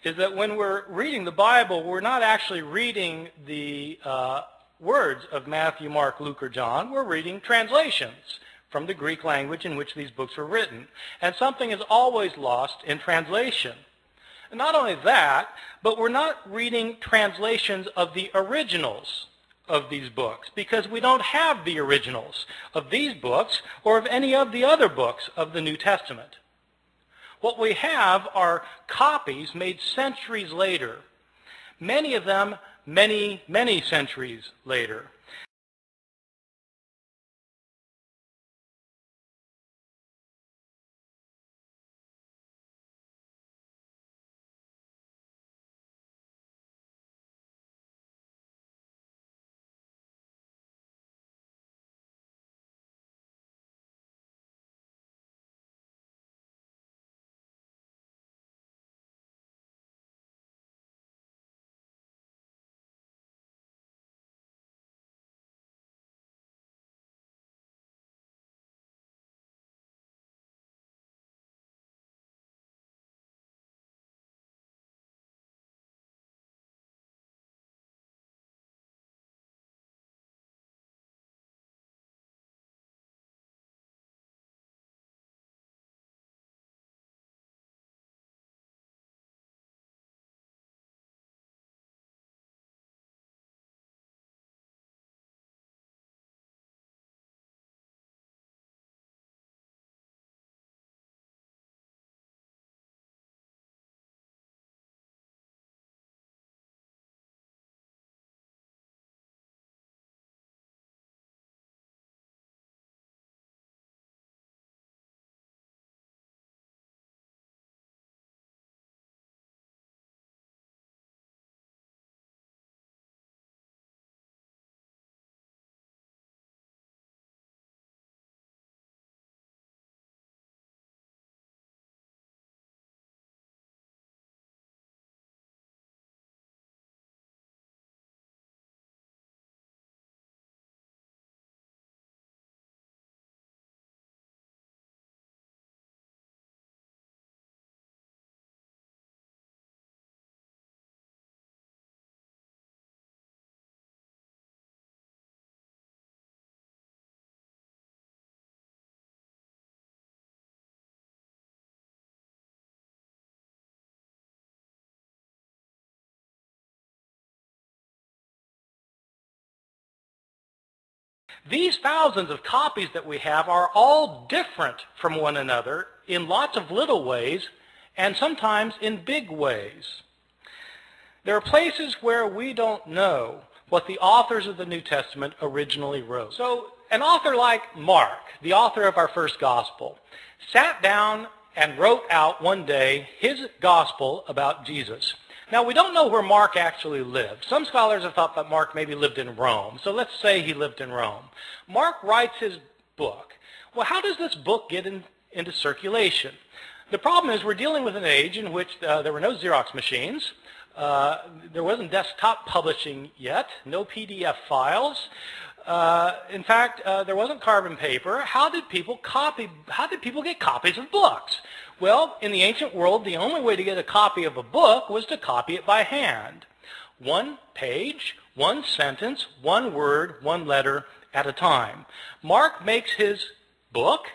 is that when we're reading the Bible, we're not actually reading the words of Matthew, Mark, Luke, or John. We're reading translations from the Greek language in which these books were written. And something is always lost in translation. And not only that, but we're not reading translations of the originals of these books, because we don't have the originals of these books or of any of the other books of the New Testament. What we have are copies made centuries later, many of them many, many centuries later. These thousands of copies that we have are all different from one another in lots of little ways and sometimes in big ways. There are places where we don't know what the authors of the New Testament originally wrote. So an author like Mark, the author of our first gospel, sat down and wrote out one day his gospel about Jesus. Now, we don't know where Mark actually lived. Some scholars have thought that Mark maybe lived in Rome. So let's say he lived in Rome. Mark writes his book. Well, how does this book get into circulation? The problem is we're dealing with an age in which there were no Xerox machines. There wasn't desktop publishing yet, no PDF files. In fact, there wasn't carbon paper. How did people get copies of books? Well, in the ancient world, the only way to get a copy of a book was to copy it by hand. One page, one sentence, one word, one letter at a time. Mark makes his book,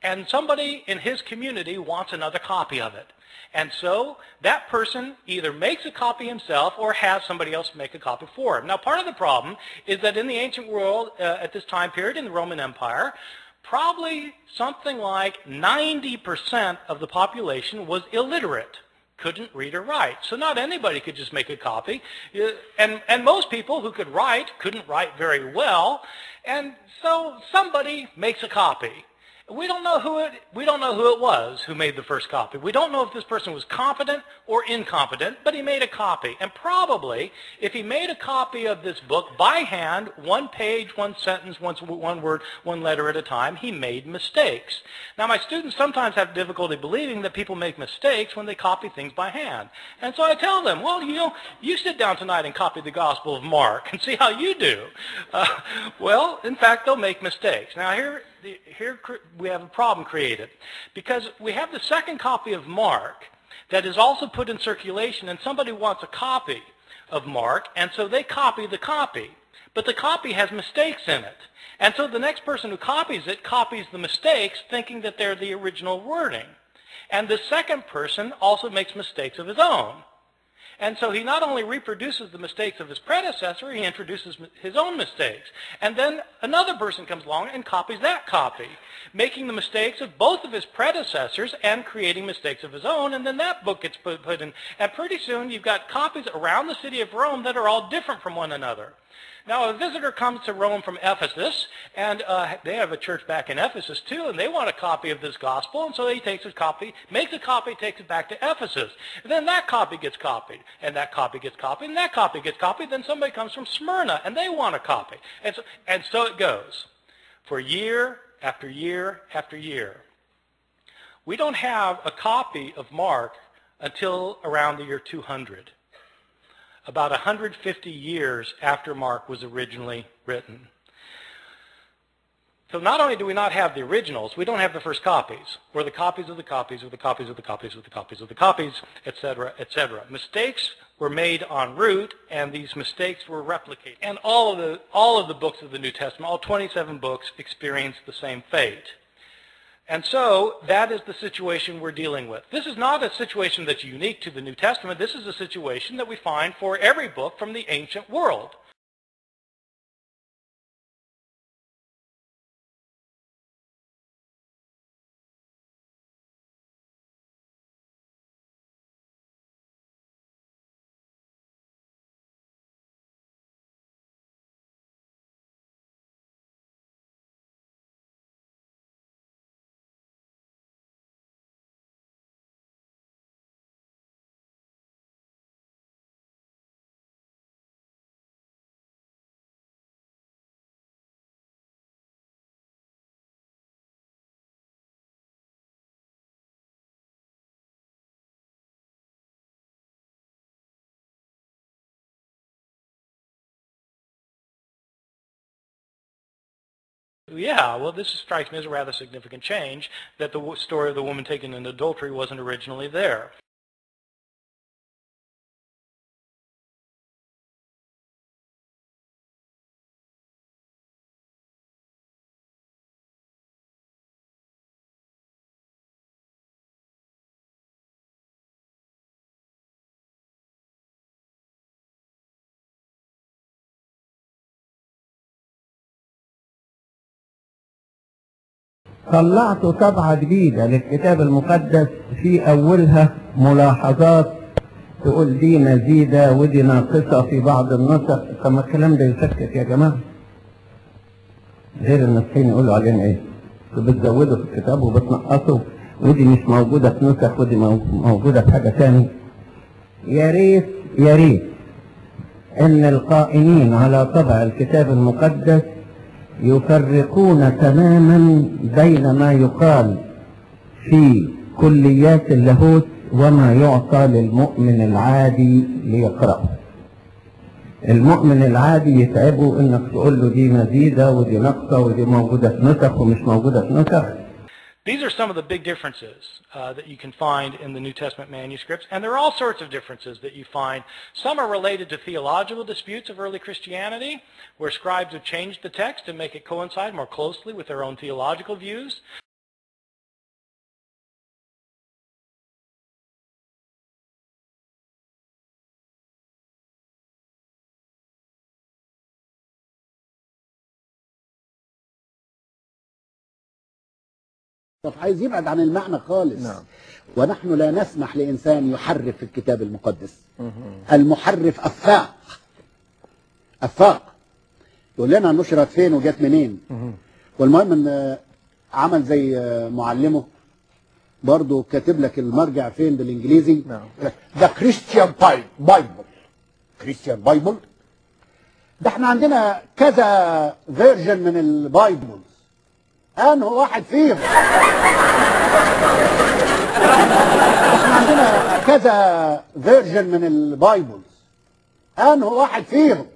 and somebody in his community wants another copy of it. And so that person either makes a copy himself or has somebody else make a copy for him. Now, part of the problem is that in the ancient world, at this time period in the Roman Empire, probably something like 90% of the population was illiterate, couldn't read or write. So not anybody could just make a copy. And most people who could write couldn't write very well. And so somebody makes a copy. We don't know who it was who made the first copy. We don't know if this person was competent or incompetent, but he made a copy. And probably, if he made a copy of this book by hand, one page, one sentence, one word, one letter at a time, he made mistakes. Now, my students sometimes have difficulty believing that people make mistakes when they copy things by hand. And so I tell them, well, you sit down tonight and copy the Gospel of Mark and see how you do. Well, in fact, they'll make mistakes. Now, here we have a problem created, because we have the second copy of Mark, that is also put in circulation, and somebody wants a copy of Mark, and so they copy the copy. But the copy has mistakes in it. And so the next person who copies it copies the mistakes, thinking that they're the original wording. And the second person also makes mistakes of his own. And so he not only reproduces the mistakes of his predecessor, he introduces his own mistakes. And then another person comes along and copies that copy, making the mistakes of both of his predecessors and creating mistakes of his own. And then that book gets put in. And pretty soon you've got copies around the city of Rome that are all different from one another. Now, a visitor comes to Rome from Ephesus, and they have a church back in Ephesus too, and they want a copy of this gospel, and so he takes his copy, makes a copy, takes it back to Ephesus. And then that copy gets copied, and that copy gets copied, and that copy gets copied. Then somebody comes from Smyrna, and they want a copy. And so it goes for year after year after year. We don't have a copy of Mark until around the year 200. About 150 years after Mark was originally written. So not only do we not have the originals, we don't have the first copies, or the copies of the copies of the copies of the copies of the copies of the copies, etc., etc. Mistakes were made en route, and these mistakes were replicated. And all of the books of the New Testament, all 27 books, experienced the same fate. And so that is the situation we're dealing with. This is not a situation that's unique to the New Testament. This is a situation that we find for every book from the ancient world. Yeah, well, this strikes me as a rather significant change, that the story of the woman taken in adultery wasn't originally there. طلعت طبعة جديدة للكتاب المقدس، في أولها ملاحظات تقول دي مزيدة ودي ناقصة في بعض النسخ. طب الكلام ده يسكت يا جماعة، غير النسخين يقولوا علينا ايه؟ بتزودوا في الكتاب وبتنقصوا، ودي مش موجودة في نسخ ودي موجودة في حاجة تاني. يا ريت ان القائمين على طبع الكتاب المقدس يفرقون تماما بين ما يقال في كليات اللاهوت وما يعطى للمؤمن العادي ليقرأه. المؤمن العادي يتعبه انك تقول له دي مزيدة ودي ناقصة ودي موجودة في نسخ ومش موجودة في نسخ. These are some of the big differences that you can find in the New Testament manuscripts, and there are all sorts of differences that you find. Some are related to theological disputes of early Christianity, where scribes have changed the text to make it coincide more closely with their own theological views. عايز يبعد عن المعنى خالص. نعم. ونحن لا نسمح لإنسان يحرف الكتاب المقدس. المحرف أفاق يقول لنا نشرت فين وجت منين. والمهم ان عمل زي معلمه برضه كاتب لك المرجع فين بالانجليزي. ده كريستيان بايبل. ده احنا عندنا كذا فيرجن من البايبل، أنه واحد فيهم. احنا عندنا كذا فيرجن من البايبل، أنه واحد فيهم.